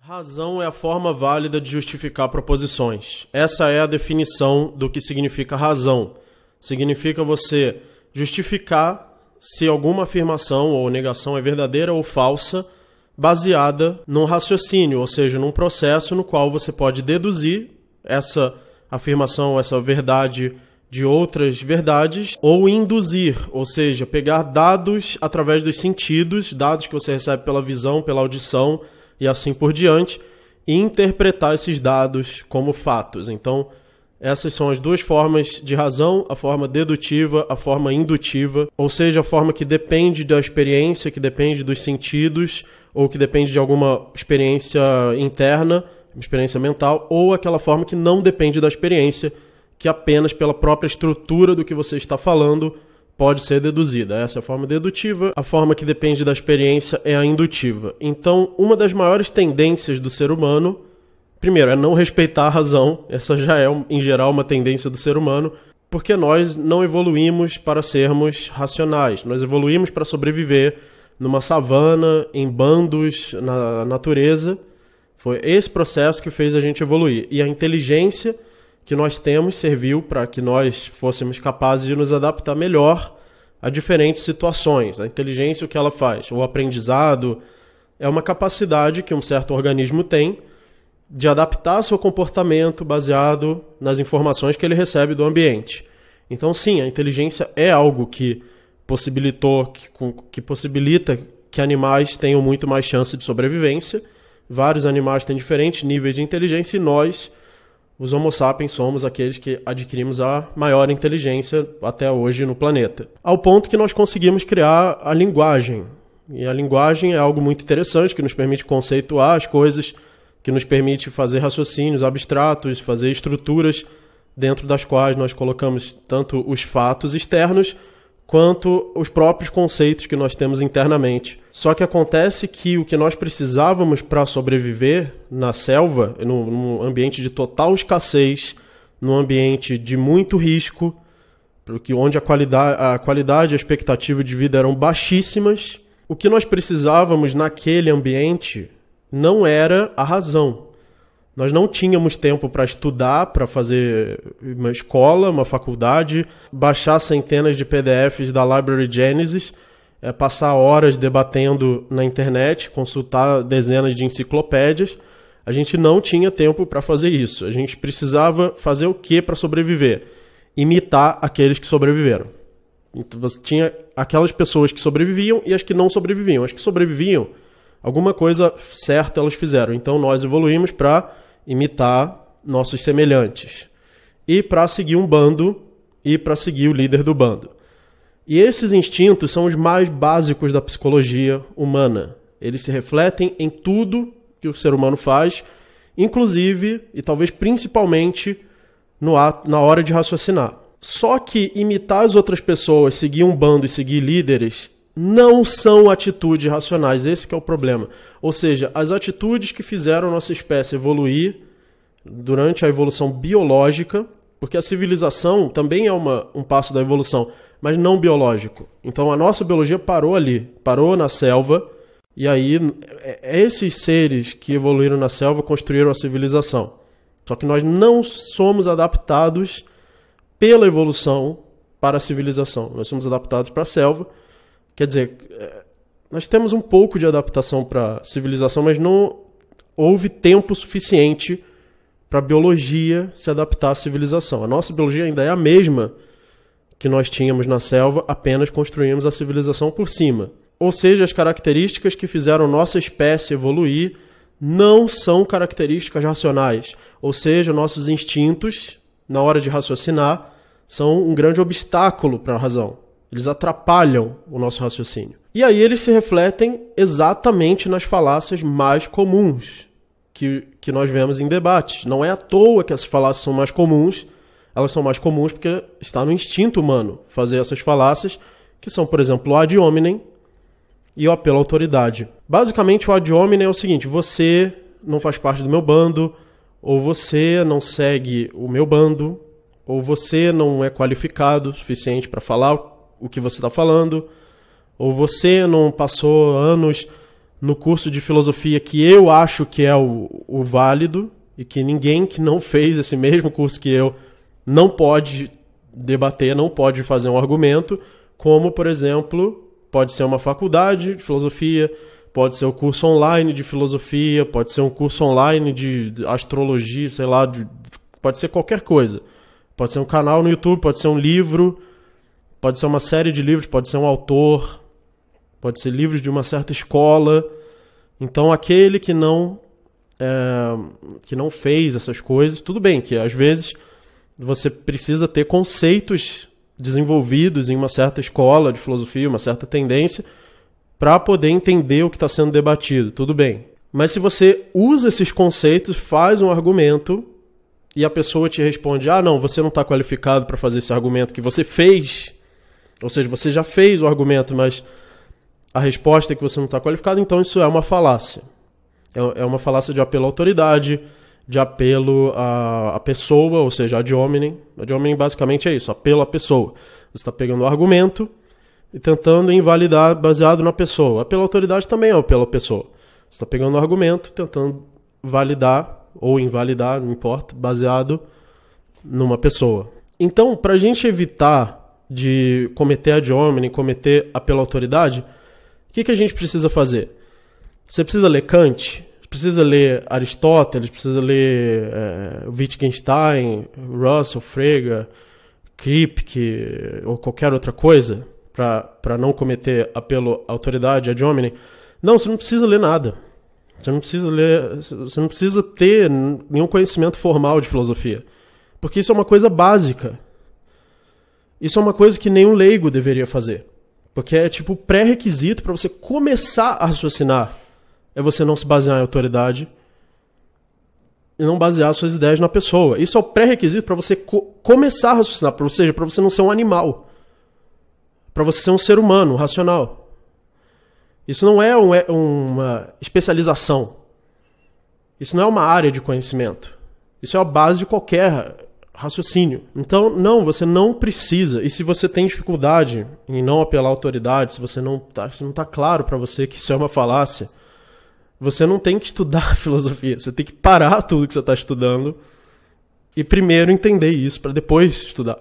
Razão é a forma válida de justificar proposições. Essa é a definição do que significa razão. Significa você justificar se alguma afirmação ou negação é verdadeira ou falsa, baseada num raciocínio, ou seja, num processo no qual você pode deduzir essa afirmação, essa verdade de outras verdades, ou induzir, ou seja, pegar dados através dos sentidos, dados que você recebe pela visão, pela audição e assim por diante, e interpretar esses dados como fatos. Então, essas são as duas formas de razão, a forma dedutiva, a forma indutiva, ou seja, a forma que depende da experiência, que depende dos sentidos, ou que depende de alguma experiência interna, experiência mental, ou aquela forma que não depende da experiência, que apenas pela própria estrutura do que você está falando pode ser deduzida. Essa é a forma dedutiva. A forma que depende da experiência é a indutiva. Então, uma das maiores tendências do ser humano, primeiro, é não respeitar a razão. Essa já é, em geral, uma tendência do ser humano, porque nós não evoluímos para sermos racionais. Nós evoluímos para sobreviver numa savana, em bandos, na natureza. Foi esse processo que fez a gente evoluir. E a inteligência que nós temos serviu para que nós fôssemos capazes de nos adaptar melhor a diferentes situações. A inteligência, o que ela faz? O aprendizado é uma capacidade que um certo organismo tem de adaptar seu comportamento baseado nas informações que ele recebe do ambiente. Então, sim, a inteligência é algo que possibilita que animais tenham muito mais chance de sobrevivência. Vários animais têm diferentes níveis de inteligência e nós, os Homo sapiens, somos aqueles que adquirimos a maior inteligência até hoje no planeta. Ao ponto que nós conseguimos criar a linguagem. E a linguagem é algo muito interessante, que nos permite conceituar as coisas, que nos permite fazer raciocínios abstratos, fazer estruturas dentro das quais nós colocamos tanto os fatos externos, quanto os próprios conceitos que nós temos internamente. Só que acontece que o que nós precisávamos para sobreviver na selva, num ambiente de total escassez, num ambiente de muito risco, onde a qualidade e a expectativa de vida eram baixíssimas, o que nós precisávamos naquele ambiente não era a razão. Nós não tínhamos tempo para estudar, para fazer uma escola, uma faculdade, baixar centenas de PDFs da Library Genesis, passar horas debatendo na internet, consultar dezenas de enciclopédias. A gente não tinha tempo para fazer isso. A gente precisava fazer o quê para sobreviver? Imitar aqueles que sobreviveram. Então, você tinha aquelas pessoas que sobreviviam e as que não sobreviviam. As que sobreviviam, alguma coisa certa elas fizeram. Então nós evoluímos para imitar nossos semelhantes e para seguir um bando e para seguir o líder do bando. E esses instintos são os mais básicos da psicologia humana. Eles se refletem em tudo que o ser humano faz, inclusive e talvez principalmente na hora de raciocinar. Só que imitar as outras pessoas, seguir um bando e seguir líderes não são atitudes racionais, esse que é o problema. Ou seja, as atitudes que fizeram a nossa espécie evoluir durante a evolução biológica, porque a civilização também é um passo da evolução, mas não biológico. Então a nossa biologia parou ali, parou na selva, e aí esses seres que evoluíram na selva construíram a civilização. Só que nós não somos adaptados pela evolução para a civilização, nós somos adaptados para a selva. Quer dizer, nós temos um pouco de adaptação para a civilização, mas não houve tempo suficiente para a biologia se adaptar à civilização. A nossa biologia ainda é a mesma que nós tínhamos na selva, apenas construímos a civilização por cima. Ou seja, as características que fizeram nossa espécie evoluir não são características racionais. Ou seja, nossos instintos, na hora de raciocinar, são um grande obstáculo para a razão. Eles atrapalham o nosso raciocínio. E aí eles se refletem exatamente nas falácias mais comuns que nós vemos em debates. Não é à toa que essas falácias são mais comuns. Elas são mais comuns porque está no instinto humano fazer essas falácias, que são, por exemplo, o ad hominem e o apelo à autoridade. Basicamente, o ad hominem é o seguinte: você não faz parte do meu bando, ou você não segue o meu bando, ou você não é qualificado o suficiente para falar o que você está falando, ou você não passou anos no curso de filosofia que eu acho que é o válido e que ninguém que não fez esse mesmo curso que eu não pode debater, não pode fazer um argumento, como, por exemplo, pode ser uma faculdade de filosofia, pode ser um curso online de filosofia, pode ser um curso online de astrologia, sei lá, pode ser qualquer coisa. Pode ser um canal no YouTube, pode ser um livro, pode ser uma série de livros, pode ser um autor, pode ser livros de uma certa escola. Então, aquele que não fez essas coisas, tudo bem que às vezes você precisa ter conceitos desenvolvidos em uma certa escola de filosofia, uma certa tendência, para poder entender o que está sendo debatido, tudo bem. Mas se você usa esses conceitos, faz um argumento e a pessoa te responde, não, você não está qualificado para fazer esse argumento que você fez, ou seja, você já fez o argumento, mas a resposta é que você não está qualificado, então isso é uma falácia. É uma falácia de apelo à autoridade, de apelo à pessoa, ou seja, ad hominem. Ad hominem basicamente é isso, apelo à pessoa. Você está pegando o argumento e tentando invalidar baseado na pessoa. Apelo à autoridade também é apelo à pessoa. Você está pegando o argumento, tentando validar ou invalidar, não importa, baseado numa pessoa. Então, para a gente evitar de cometer ad hominem, cometer apelo à autoridade, o que a gente precisa fazer? Você precisa ler Kant, precisa ler Aristóteles, precisa ler Wittgenstein, Russell, Frege, Kripke ou qualquer outra coisa para não cometer apelo à autoridade, ad hominem. Não, você não precisa ler nada. Você não precisa ter nenhum conhecimento formal de filosofia. Porque isso é uma coisa básica. Isso é uma coisa que nenhum leigo deveria fazer. Porque é tipo pré-requisito para você começar a raciocinar. É você não se basear em autoridade e não basear suas ideias na pessoa. Isso é o pré-requisito para você começar a raciocinar. Ou seja, para você não ser um animal. Para você ser um ser humano, racional. Isso não é uma especialização. Isso não é uma área de conhecimento. Isso é a base de qualquer raciocínio. Então, não, você não precisa. E se você tem dificuldade em não apelar à autoridade, se não está claro para você que isso é uma falácia, você não tem que estudar filosofia. Você tem que parar tudo que você está estudando e primeiro entender isso para depois estudar.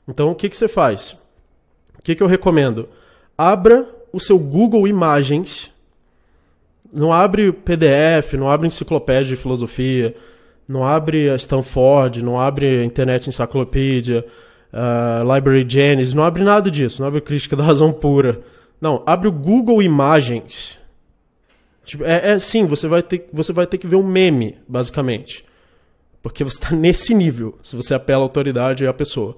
Então, o que você faz? O que eu recomendo? Abra o seu Google Imagens, não abre PDF, não abre enciclopédia de filosofia, não abre a Stanford, não abre a Internet Encyclopedia, Library Genesis, não abre nada disso, não abre Crítica da Razão Pura. Não, abre o Google Imagens. Tipo, sim, você vai ter que ver um meme, basicamente. Porque você está nesse nível, se você apela à autoridade e à pessoa.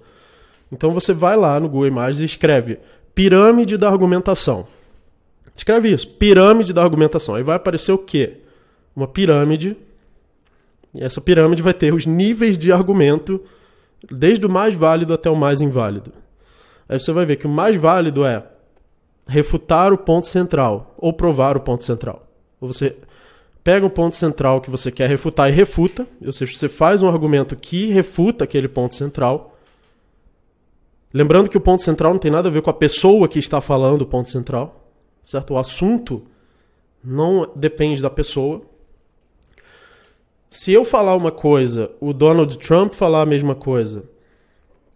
Então você vai lá no Google Imagens e escreve pirâmide da argumentação. Escreve isso, pirâmide da argumentação. Aí vai aparecer o quê? Uma pirâmide. E essa pirâmide vai ter os níveis de argumento, desde o mais válido até o mais inválido. Aí você vai ver que o mais válido é refutar o ponto central, ou provar o ponto central. Ou você pega o ponto central que você quer refutar e refuta, ou seja, você faz um argumento que refuta aquele ponto central. Lembrando que o ponto central não tem nada a ver com a pessoa que está falando o ponto central, certo? O assunto não depende da pessoa. Se eu falar uma coisa, o Donald Trump falar a mesma coisa,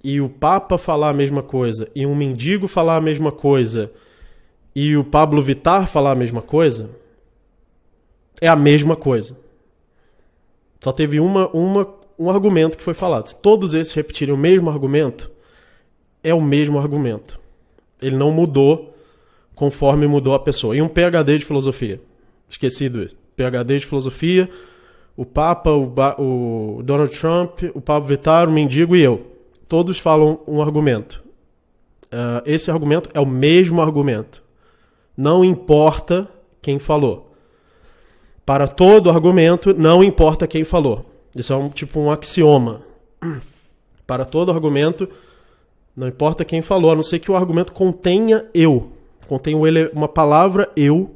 e o Papa falar a mesma coisa, e um mendigo falar a mesma coisa, e o Pablo Vittar falar a mesma coisa, é a mesma coisa. Só teve um argumento que foi falado. Se todos esses repetirem o mesmo argumento, é o mesmo argumento. Ele não mudou conforme mudou a pessoa. E um PhD de filosofia. Esquecido isso. PhD de filosofia, o Papa, o Donald Trump, o Pablo Vittar, o mendigo e eu. Todos falam um argumento. Esse argumento é o mesmo argumento. Não importa quem falou. Para todo argumento, não importa quem falou. Isso é um axioma. Para todo argumento, não importa quem falou, a não ser que o argumento contenha eu. Contenha uma palavra eu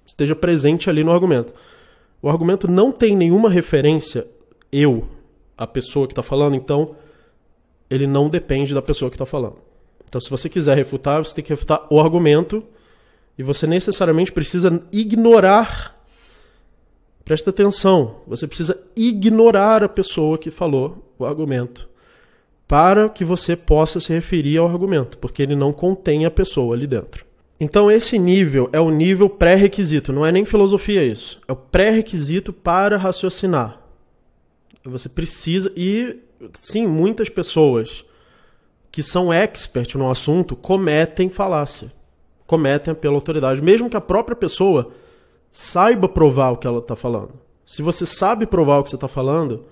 esteja presente ali no argumento. O argumento não tem nenhuma referência eu, a pessoa que está falando, então ele não depende da pessoa que está falando. Então, se você quiser refutar, você tem que refutar o argumento E você necessariamente precisa ignorar. Presta atenção. Você precisa ignorar a pessoa que falou o argumento para que você possa se referir ao argumento, porque ele não contém a pessoa ali dentro. Então esse nível é o nível pré-requisito. Não é nem filosofia isso. É o pré-requisito para raciocinar. Você precisa... E, sim, muitas pessoas que são expert no assunto cometem falácia. Cometem pela autoridade. Mesmo que a própria pessoa saiba provar o que ela está falando. Se você sabe provar o que você está falando,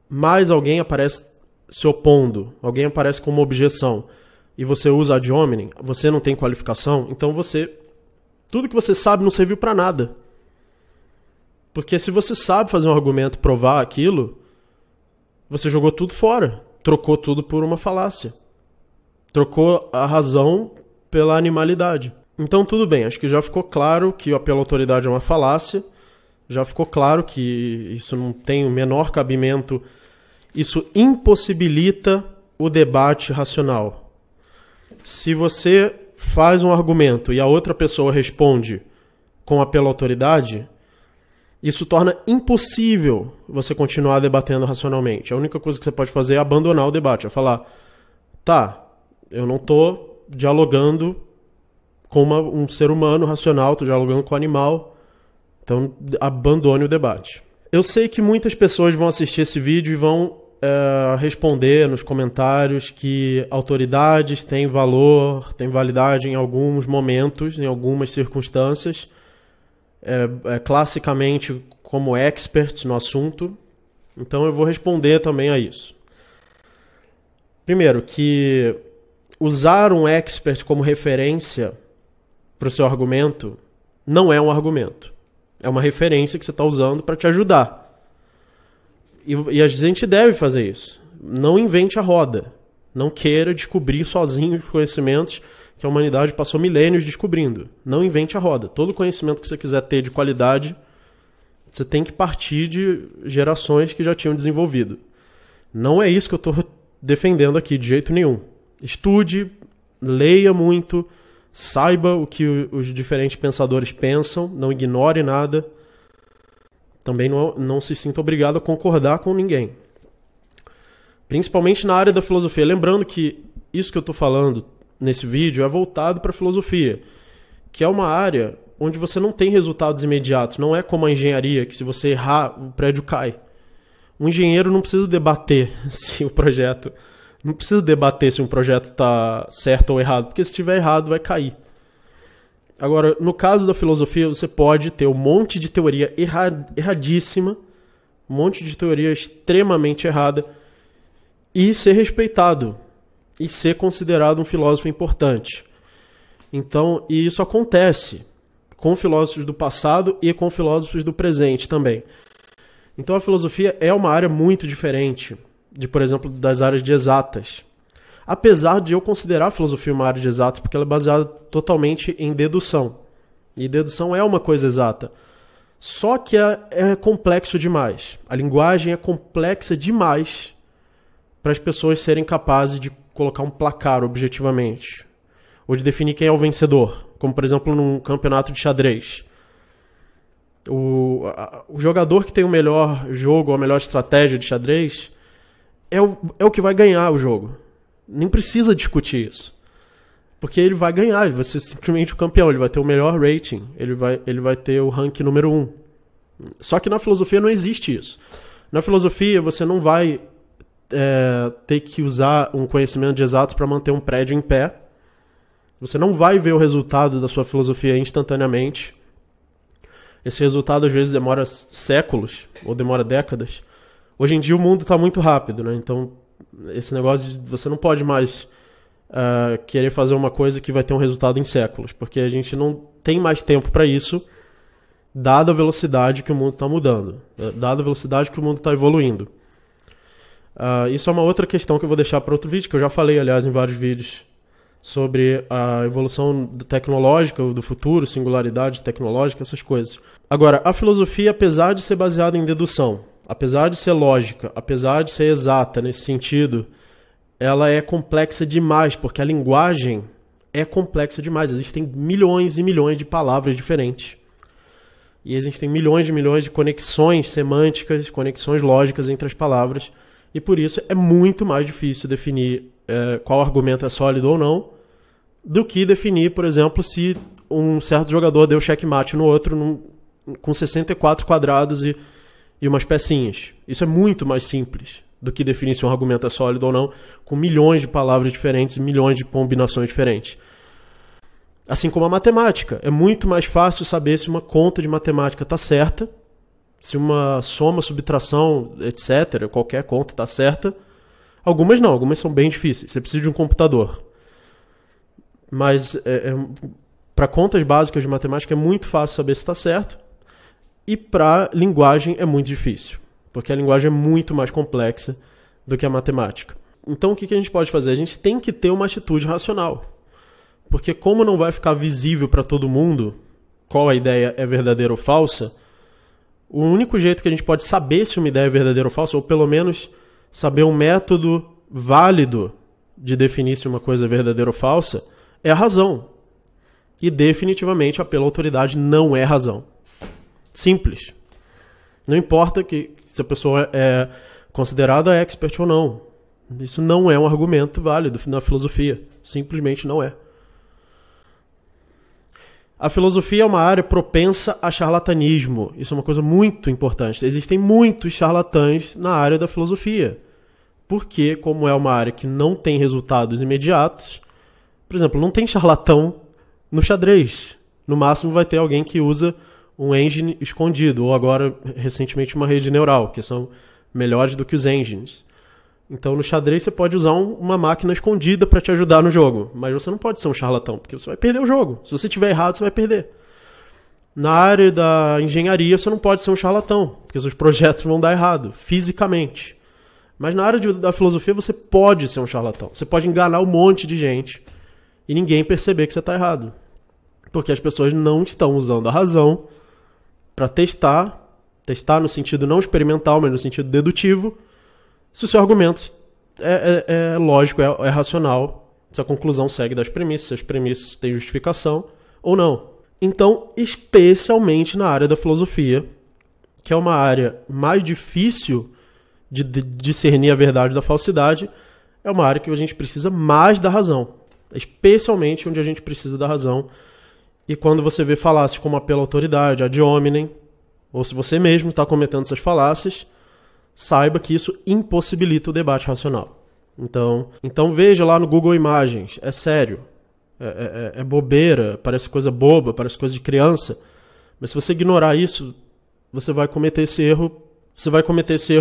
mais alguém aparece se opondo, alguém aparece com uma objeção, e você usa ad hominem, você não tem qualificação, então tudo que você sabe não serviu para nada. Porque se você sabe fazer um argumento, provar aquilo, você jogou tudo fora, trocou tudo por uma falácia. Trocou a razão pela animalidade. Então tudo bem, acho que já ficou claro que o apelo à autoridade é uma falácia, já ficou claro que isso não tem o menor cabimento, isso impossibilita o debate racional. Se você faz um argumento e a outra pessoa responde com apelo à autoridade, isso torna impossível você continuar debatendo racionalmente. A única coisa que você pode fazer é abandonar o debate, é falar, tá, eu não estou dialogando com um ser humano racional, estou dialogando com um animal, então abandone o debate. Eu sei que muitas pessoas vão assistir esse vídeo e vão responder nos comentários que autoridades têm valor, têm validade em alguns momentos, em algumas circunstâncias, classicamente como experts no assunto. Então eu vou responder também a isso. Primeiro, que usar um expert como referência para o seu argumento não é um argumento. É uma referência que você está usando para te ajudar. E a gente deve fazer isso. Não invente a roda. Não queira descobrir sozinho os conhecimentos que a humanidade passou milênios descobrindo. Não invente a roda. Todo conhecimento que você quiser ter de qualidade, você tem que partir de gerações que já tinham desenvolvido. Não é isso que eu estou defendendo aqui, de jeito nenhum. Estude, leia muito, saiba o que os diferentes pensadores pensam, não ignore nada. Também não se sinta obrigado a concordar com ninguém. Principalmente na área da filosofia. Lembrando que isso que eu estou falando nesse vídeo é voltado para a filosofia, que é uma área onde você não tem resultados imediatos. Não é como a engenharia, que se você errar, o prédio cai. Um engenheiro não precisa debater se o projeto... Não precisa debater se um projeto está certo ou errado, porque se estiver errado, vai cair. Agora, no caso da filosofia, você pode ter um monte de teoria erradíssima, um monte de teoria extremamente errada, e ser respeitado, e ser considerado um filósofo importante. Então, e isso acontece com filósofos do passado e com filósofos do presente também. Então a filosofia é uma área muito diferente de, por exemplo, das áreas de exatas. Apesar de eu considerar a filosofia uma área de exatas, porque ela é baseada totalmente em dedução. E dedução é uma coisa exata. Só que é complexo demais. A linguagem é complexa demais para as pessoas serem capazes de colocar um placar objetivamente. Ou de definir quem é o vencedor. Como, por exemplo, num campeonato de xadrez. O jogador que tem o melhor jogo ou a melhor estratégia de xadrez é o que vai ganhar o jogo. Nem precisa discutir isso. Porque ele vai ganhar, ele vai ser simplesmente o campeão, ele vai ter o melhor rating, ele vai ter o ranking número 1. Só que na filosofia não existe isso. Na filosofia você não vai ter que usar um conhecimento de exatos para manter um prédio em pé. Você não vai ver o resultado da sua filosofia instantaneamente. Esse resultado às vezes demora séculos ou demora décadas. Hoje em dia o mundo está muito rápido, né? Então esse negócio de você não pode mais querer fazer uma coisa que vai ter um resultado em séculos, porque a gente não tem mais tempo para isso, dada a velocidade que o mundo está mudando, dada a velocidade que o mundo está evoluindo. Isso é uma outra questão que eu vou deixar para outro vídeo, que eu já falei, aliás, em vários vídeos, sobre a evolução tecnológica do futuro, singularidade tecnológica, essas coisas. Agora, a filosofia, apesar de ser baseada em dedução, apesar de ser lógica, apesar de ser exata nesse sentido, ela é complexa demais, porque a linguagem é complexa demais. Existem milhões e milhões de palavras diferentes. E existem milhões de conexões semânticas, conexões lógicas entre as palavras. E por isso é muito mais difícil definir qual argumento é sólido ou não, do que definir, por exemplo, se um certo jogador deu checkmate no outro com 64 quadrados e umas pecinhas. Isso é muito mais simples do que definir se um argumento é sólido ou não, com milhões de palavras diferentes e milhões de combinações diferentes. Assim como a matemática. É muito mais fácil saber se uma conta de matemática está certa, se uma soma, subtração, etc., qualquer conta está certa. Algumas não, algumas são bem difíceis. Você precisa de um computador. Mas para contas básicas de matemática é muito fácil saber se está certo. E para linguagem é muito difícil, porque a linguagem é muito mais complexa do que a matemática. Então o que a gente pode fazer? A gente tem que ter uma atitude racional. Porque como não vai ficar visível para todo mundo qual a ideia é verdadeira ou falsa, o único jeito que a gente pode saber se uma ideia é verdadeira ou falsa, ou pelo menos saber um método válido de definir se uma coisa é verdadeira ou falsa, é a razão. E definitivamente a pela autoridade não é razão. Simples. Não importa se a pessoa é considerada expert ou não. Isso não é um argumento válido na filosofia. Simplesmente não é. A filosofia é uma área propensa a charlatanismo. Isso é uma coisa muito importante. Existem muitos charlatães na área da filosofia. Porque, como é uma área que não tem resultados imediatos, por exemplo, não tem charlatão no xadrez. No máximo vai ter alguém que usa um engine escondido, ou agora, recentemente, uma rede neural, que são melhores do que os engines. Então, no xadrez, você pode usar uma máquina escondida para te ajudar no jogo, mas você não pode ser um charlatão, porque você vai perder o jogo. Se você estiver errado, você vai perder. Na área da engenharia, você não pode ser um charlatão, porque seus projetos vão dar errado, fisicamente. Mas na área da filosofia, você pode ser um charlatão. Você pode enganar um monte de gente e ninguém perceber que você está errado. Porque as pessoas não estão usando a razão para testar no sentido não experimental, mas no sentido dedutivo, se o seu argumento é lógico, é racional, se a conclusão segue das premissas, se as premissas têm justificação ou não. Então, especialmente na área da filosofia, que é uma área mais difícil de discernir a verdade da falsidade, é uma área que a gente precisa mais da razão. Especialmente onde a gente precisa da razão. E quando você vê falácias como a pela autoridade, ad hominem, ou se você mesmo está cometendo essas falácias, saiba que isso impossibilita o debate racional. Então veja lá no Google Imagens, é sério, é bobeira, parece coisa boba, parece coisa de criança, mas se você ignorar isso, você vai cometer esse erro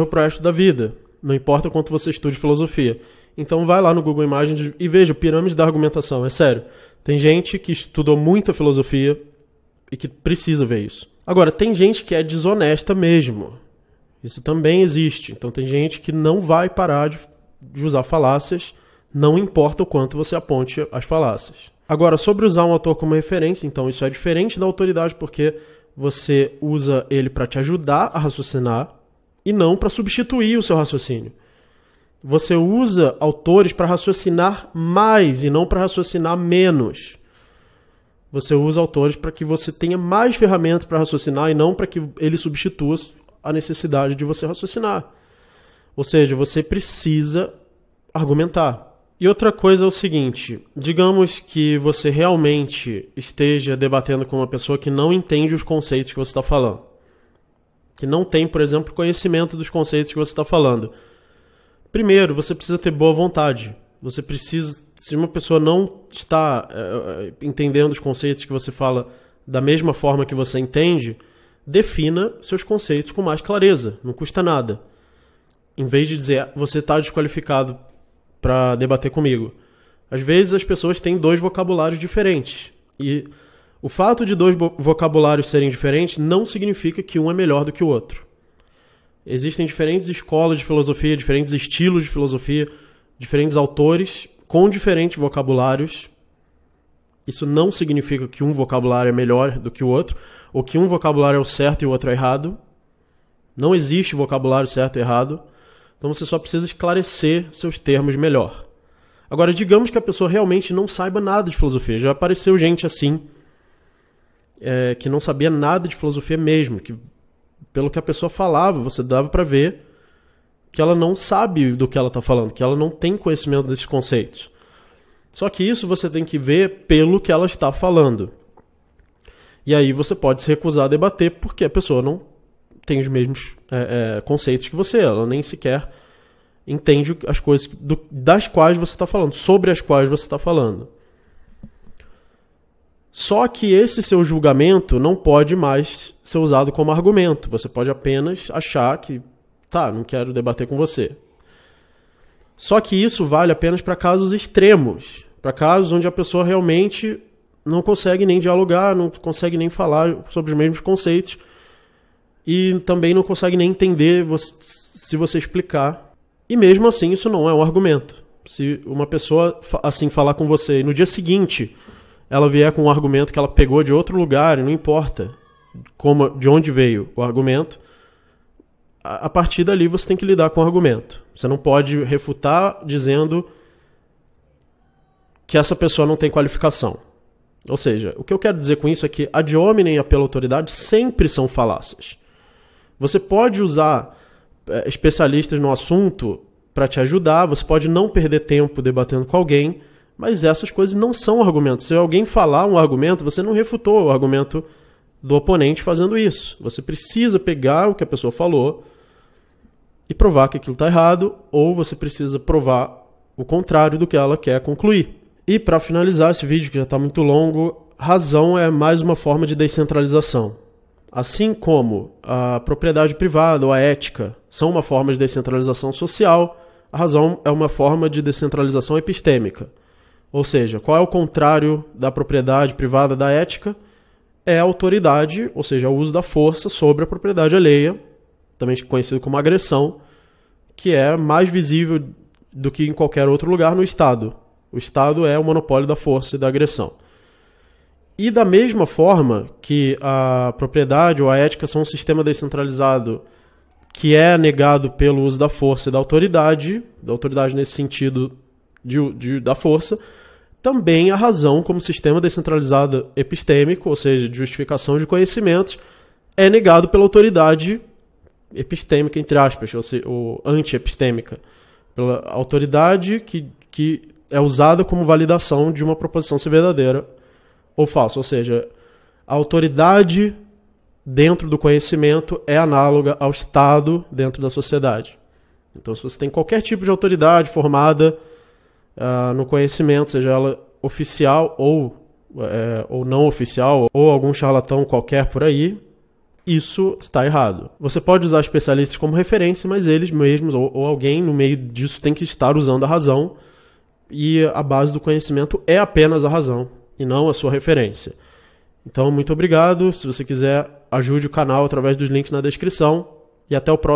pro resto da vida, não importa quanto você estude filosofia. Então vai lá no Google Imagens e veja pirâmide da argumentação, é sério. Tem gente que estudou muita filosofia e que precisa ver isso. Agora, tem gente que é desonesta mesmo. Isso também existe. Então tem gente que não vai parar de usar falácias, não importa o quanto você aponte as falácias. Agora, sobre usar um autor como referência, então isso é diferente da autoridade, porque você usa ele para te ajudar a raciocinar e não para substituir o seu raciocínio. Você usa autores para raciocinar mais e não para raciocinar menos. Você usa autores para que você tenha mais ferramentas para raciocinar e não para que ele substitua a necessidade de você raciocinar. Ou seja, você precisa argumentar. E outra coisa é o seguinte, digamos que você realmente esteja debatendo com uma pessoa que não entende os conceitos que você está falando. Que não tem, por exemplo, conhecimento dos conceitos que você está falando. Primeiro, você precisa ter boa vontade. Você precisa, se uma pessoa não está entendendo os conceitos que você fala da mesma forma que você entende, defina seus conceitos com mais clareza. Não custa nada. Em vez de dizer, você está desqualificado para debater comigo. Às vezes as pessoas têm 2 vocabulários diferentes. E o fato de 2 vocabulários serem diferentes não significa que um é melhor do que o outro. Existem diferentes escolas de filosofia, diferentes estilos de filosofia, diferentes autores com diferentes vocabulários. Isso não significa que um vocabulário é melhor do que o outro, ou que um vocabulário é o certo e o outro é errado. Não existe vocabulário certo e errado. Então você só precisa esclarecer seus termos melhor. Agora, digamos que a pessoa realmente não saiba nada de filosofia. Já apareceu gente assim, que não sabia nada de filosofia mesmo, que pelo que a pessoa falava, você dava para ver que ela não sabe do que ela está falando, que ela não tem conhecimento desses conceitos. Só que isso você tem que ver pelo que ela está falando. E aí você pode se recusar a debater porque a pessoa não tem os mesmos conceitos que você. Ela nem sequer entende as coisas das quais você está falando, sobre as quais você está falando. Só que esse seu julgamento não pode mais ser usado como argumento. Você pode apenas achar que, não quero debater com você. Só que isso vale apenas para casos extremos, para casos onde a pessoa realmente não consegue nem dialogar, não consegue nem falar sobre os mesmos conceitos e também não consegue nem entender se você explicar. E mesmo assim isso não é um argumento. Se uma pessoa assim falar com você e no dia seguinte ela vier com um argumento que ela pegou de outro lugar, e não importa de onde veio o argumento, a partir dali você tem que lidar com o argumento. Você não pode refutar dizendo que essa pessoa não tem qualificação. Ou seja, o que eu quero dizer com isso é que ad hominem e a pela autoridade sempre são falácias. Você pode usar especialistas no assunto para te ajudar, você pode não perder tempo debatendo com alguém, mas essas coisas não são argumentos. Se alguém falar um argumento, você não refutou o argumento do oponente fazendo isso. Você precisa pegar o que a pessoa falou e provar que aquilo está errado, ou você precisa provar o contrário do que ela quer concluir. E para finalizar esse vídeo, que já está muito longo, razão é mais uma forma de descentralização. Assim como a propriedade privada ou a ética são uma forma de descentralização social, a razão é uma forma de descentralização epistêmica. Ou seja, qual é o contrário da propriedade privada da ética? É a autoridade, ou seja, o uso da força sobre a propriedade alheia, também conhecido como agressão, que é mais visível do que em qualquer outro lugar no Estado. O Estado é o monopólio da força e da agressão. E da mesma forma que a propriedade ou a ética são um sistema descentralizado que é negado pelo uso da força e da autoridade nesse sentido da força, também a razão como sistema descentralizado epistêmico, ou seja, de justificação de conhecimentos, é negado pela autoridade epistêmica, entre aspas, ou anti-epistêmica, pela autoridade que é usada como validação de uma proposição ser verdadeira ou falsa. Ou seja, a autoridade dentro do conhecimento é análoga ao Estado dentro da sociedade. Então, se você tem qualquer tipo de autoridade formada no conhecimento, seja ela oficial ou não oficial, ou algum charlatão qualquer por aí, isso está errado. Você pode usar especialistas como referência, mas eles mesmos, ou alguém no meio disso, tem que estar usando a razão, e a base do conhecimento é apenas a razão, e não a sua referência. Então, muito obrigado. Se você quiser, ajude o canal através dos links na descrição, e até o próximo.